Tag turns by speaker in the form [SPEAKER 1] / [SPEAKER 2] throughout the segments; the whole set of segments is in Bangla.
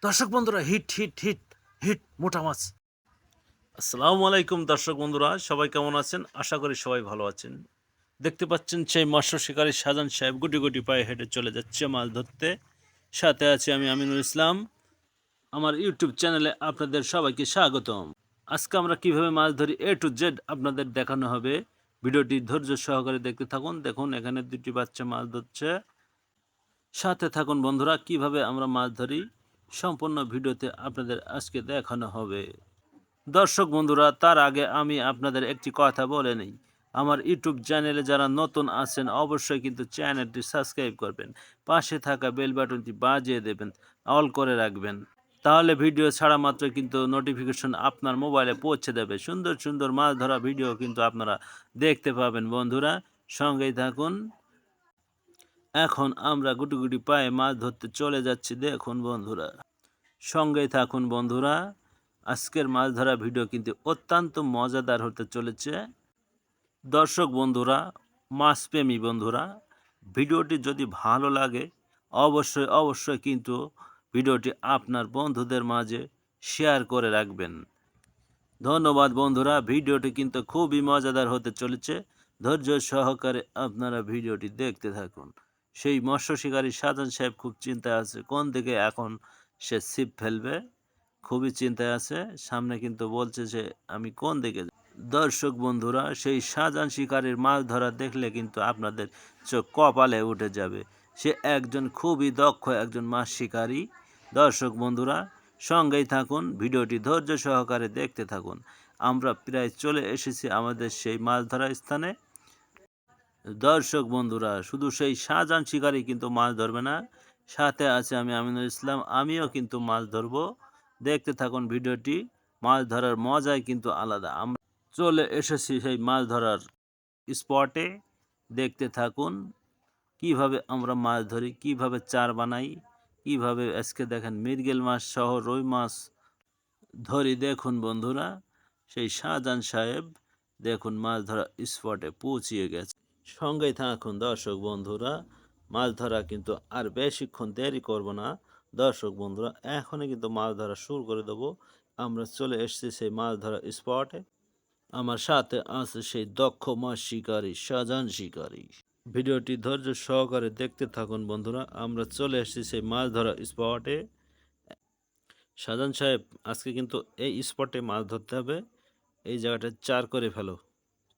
[SPEAKER 1] দর্শক বন্ধুরা, হিট হিট হিট হিট মোটা মাছ। আসসালামু আলাইকুম দর্শক বন্ধুরা, সবাই কেমন আছেন? আশা করি সবাই ভালো আছেন। দেখতে পাচ্ছেন সেই মৎস্য শিকারী শাহজান সাহেব গুটি গুটি পায়ে হেঁটে চলে যাচ্ছে মাছ ধরতে। সাথে আছি আমি আমিনুল ইসলাম। আমার ইউটিউব চ্যানেলে আপনাদের সবাইকে স্বাগতম। আজকে আমরা কিভাবে মাছ ধরি এ টু জেড আপনাদের দেখানো হবে। ভিডিওটি ধৈর্য সহকারে দেখতে থাকুন। দেখুন এখানে দুটি বাচ্চা মাছ ধরছে। সাথে থাকুন বন্ধুরা, কিভাবে আমরা মাছ ধরি সম্পূর্ণ ভিডিওতে আপনাদের আজকে দেখানো হবে। দর্শক বন্ধুরা, তার আগে আমি আপনাদের একটি কথা বলে নিই। আমার ইউটিউব চ্যানেলে যারা নতুন আছেন অবশ্যই কিন্তু চ্যানেলটি সাবস্ক্রাইব করবেন, পাশে থাকা বেল বাটনটি বাজিয়ে দেবেন, অল করে রাখবেন। তাহলে ভিডিও ছাড়া মাত্র কিন্তু নোটিফিকেশন আপনার মোবাইলে পৌঁছে দেবে। সুন্দর সুন্দর মাছ ধরা ভিডিও কিন্তু আপনারা দেখতে পাবেন। বন্ধুরা সঙ্গেই থাকুন। এখন আমরা গুটি গুটি পায়ে মাছ ধরতে চলে যাচ্ছি। দেখুন বন্ধুরা, সঙ্গেই থাকুন বন্ধুরা। আজকের মাছ ধরা ভিডিও কিন্তু অত্যন্ত মজাদার হতে চলেছে। দর্শক বন্ধুরা, মাছপ্রেমী বন্ধুরা, ভিডিওটি যদি ভালো লাগে অবশ্যই অবশ্যই কিন্তু ভিডিওটি আপনার বন্ধুদের মাঝে শেয়ার করে রাখবেন। ধন্যবাদ বন্ধুরা, ভিডিওটি কিন্তু খুবই মজাদার হতে চলেছে। ধৈর্য সহকারে আপনারা ভিডিওটি দেখতে থাকুন। সেই মৎস্য শিকারী শাহজান সাহেব খুব চিন্তায় আছে, কোন দিকে এখন সে ছিপ ফেলবে। খুবই চিন্তায় আছে, সামনে কিন্তু বলছে যে আমি কোন দিকে যাব। দর্শক বন্ধুরা, সেই শাহজান শিকারীর মাছ ধরা দেখলে কিন্তু আপনাদের চোখ কপালে উঠে যাবে। সে একজন খুবই দক্ষ একজন মাছ শিকারী। দর্শক বন্ধুরা সঙ্গেই থাকুন, ভিডিওটি ধৈর্য সহকারে দেখতে থাকুন। আমরা প্রায় চলে এসেছি আমাদের সেই মাছ ধরার স্থানে। দর্শক বন্ধুরা, শুধু সেই শাহজান শিকারী কিন্তু মাছ ধরবে না, সাথে আছে আমি আমিনুল ইসলাম, আমিও কিন্তু মাছ ধরবো। দেখতে থাকুন ভিডিওটি। মাছ ধরার মজাই কিন্তু আলাদা। আমরা চলে এসেছি সেই মাছ ধরার স্পটে। দেখতে থাকুন কিভাবে আমরা মাছ ধরি, কিভাবে চার বানাই, কিভাবে আজকে দেখেন মৃগেল মাছ সহ রুই মাছ ধরি। দেখুন বন্ধুরা, সেই শাহজান সাহেব দেখুন মাছ ধরা স্পটে পৌঁছিয়ে গেছে। সঙ্গেই থাকুন দর্শক বন্ধুরা, মাছ ধরা কিন্তু আর বেশিক্ষণ দেরি করব না। দর্শক বন্ধুরা, এখনই কিন্তু মাছ ধরা শুরু করে দেবো। আমরা চলে এসেছি সেই মাছ ধরা স্পটে। আমার সাথে আছে সেই দক্ষ মাছ শিকারী শাহজান শিকারী। ভিডিওটি ধৈর্য সহকারে দেখতে থাকুন বন্ধুরা। আমরা চলে এসেছি সেই মাছ ধরা স্পটে। শাহজান সাহেব, আজকে কিন্তু এই স্পটে মাছ ধরতে হবে। এই জায়গাটা চার করে ফেলো,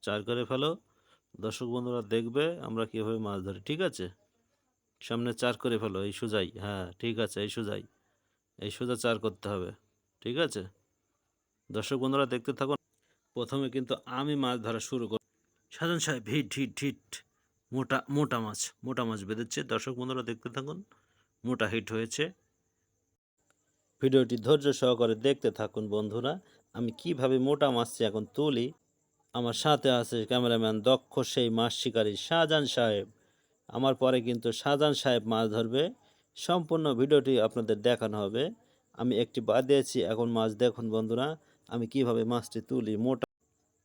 [SPEAKER 1] চার করে ফেলো। দর্শক বন্ধুরা দেখবে আমরা কীভাবে মাছ ধরি, ঠিক আছে? সামনে চার করে ফেলো, এই সোজাই, হ্যাঁ ঠিক আছে, এই সোজাই, এই সোজা চার করতে হবে, ঠিক আছে? দর্শক বন্ধুরা দেখতে থাকুন। প্রথমে কিন্তু আমি মাছ ধরা শুরু করি। শাহজান সাহেব হিট হিট হিট, মোটা মোটা মাছ, মোটা মাছ বেঁধেছে। দর্শক বন্ধুরা দেখতে থাকুন, মোটা হিট হয়েছে। ভিডিওটি ধৈর্য সহকারে দেখতে থাকুন বন্ধুরা, আমি কিভাবে মোটা মাছটি এখন তুলি। আমার সাথে আছে ক্যামেরাম্যান দক্ষ সেই মাছ শিকারী শাহজান সাহেব। আমার পরে কিন্তু শাহজান সাহেব মাছ ধরবে। সম্পূর্ণ ভিডিওটি আপনাদের দেখানো হবে। আমি একটি বাদ দিয়েছি, এখন মাছ দেখুন বন্ধুরা আমি কিভাবে মাছটি তুলি। মোটা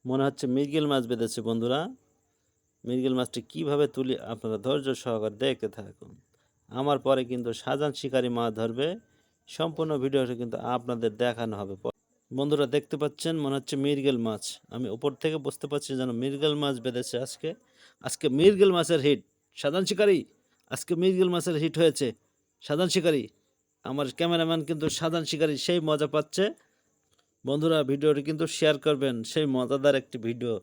[SPEAKER 1] মনে হচ্ছে মৃগেল মাছ বেঁধেছে বন্ধুরা। মৃগেল মাছটি কিভাবে তুলি আপনারা ধৈর্য সহকারে দেখতে থাকুন। আমার পরে কিন্তু শাহজান শিকারী মাছ ধরবে। সম্পূর্ণ ভিডিওটি কিন্তু আপনাদের দেখানো হবে। বন্ধুরা দেখতে পাচ্ছেন মনে হচ্ছে মৃগেল মাছ। আমি উপর থেকে বুঝতে পারছি যেন মৃগেল মাছ বেঁধেছে আজকে। আজকে মৃগেল মাছের হিট। শাহজান শিকারী, আজকে মৃগেল মাছের হিট হয়েছে। শাহজান শিকারী, আমার ক্যামেরাম্যান কিন্তু শাহজান শিকারী সেই মজা পাচ্ছে। বন্ধুরা ভিডিওটি কিন্তু শেয়ার করবেন, সেই মজাদার একটি ভিডিও।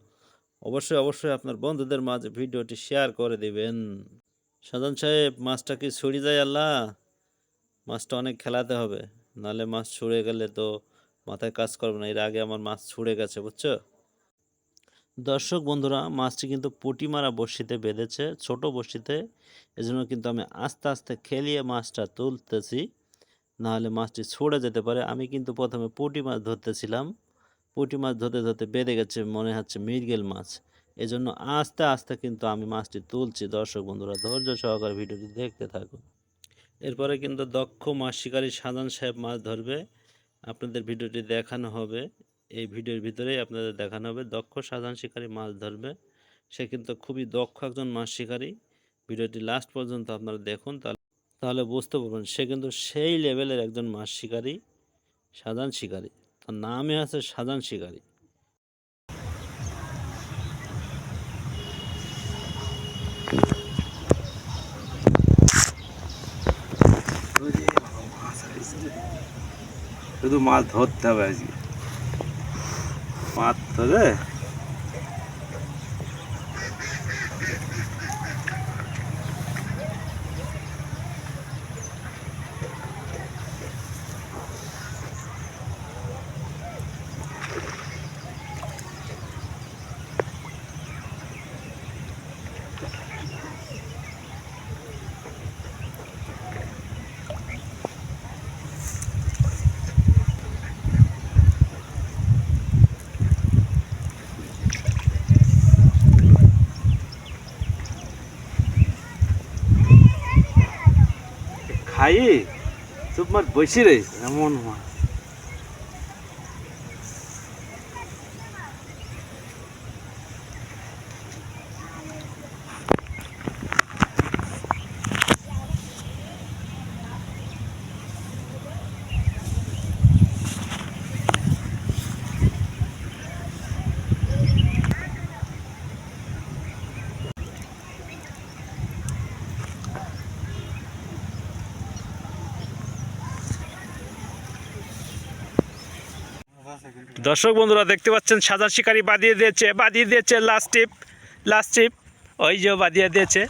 [SPEAKER 1] অবশ্যই অবশ্যই আপনার বন্ধুদের মাঝে ভিডিওটি শেয়ার করে দিবেন। শাহজান সাহেব, মাছটা কি ছুড়ে যায়? আল্লাহ, মাছটা অনেক খেলাতে হবে, নাহলে মাছ ছুঁড়ে গেলে তো মাথায় কাজ করবে না। এর আগে আমার মাছ ছুঁড়ে গেছে, বুঝছো? দর্শক বন্ধুরা, মাছটি কিন্তু পুঁটি মারা বড়শিতে বেঁধেছে, ছোট বড়শিতে। এজন্য কিন্তু আমি আস্তে আস্তে খেলিয়ে মাছটা তুলতেছি, নাহলে মাছটি ছুঁড়ে যেতে পারে। আমি কিন্তু প্রথমে পুঁটি মাছ ধরতেছিলাম, পুঁটি মাছ ধরতে ধরতে বেঁধে গেছে মনে হচ্ছে মৃগেল মাছ। এজন্য আস্তে আস্তে কিন্তু আমি মাছটি তুলছি। দর্শক বন্ধুরা ধৈর্য সহকারে ভিডিওটি দেখতে থাকুন। এরপরে কিন্তু দক্ষ মাছ শিকারী শাহজান সাহেব মাছ ধরবে, আপনাদের ভিডিওটি দেখানো হবে। এই ভিডিওর ভিতরেই আপনাদের দেখানো হবে দক্ষ শাহজান শিকারী মাছ ধরবে। সে কিন্তু খুবই দক্ষ একজন মাছ শিকারী। ভিডিওটি লাস্ট পর্যন্ত আপনারা দেখুন, তাহলে বুঝতে পারবেন সে কিন্তু সেই লেভেলের একজন মাছ শিকারী, শাহজাহান শিকারী। তার নামই আছে শাহজাহান শিকারী।
[SPEAKER 2] শুধু মাছ ধরতে হবে আজকে, মাছ ধরে খাই চুপ মাছ বসি রে এমন মাছ।
[SPEAKER 1] দর্শক বন্ধুরা দেখতে পাচ্ছেন শাহজাহান শিকারী বাঁধিয়ে দিয়েছে লাস্ট টিপ ওই যে বাঁধিয়ে দিয়েছে।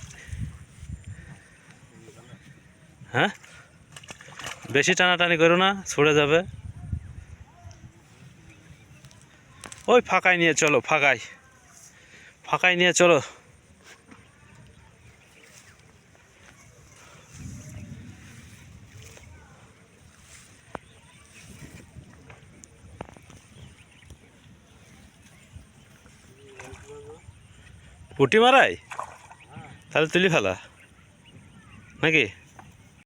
[SPEAKER 1] হ্যাঁ, বেশি টানাটানি করো না, ছুড়ে যাবে। ওই ফাঁকায় নিয়ে চলো, ফাঁকায় নিয়ে চলো। পুঁটি মারাই তাহলে তুলি ফেলা নাকি?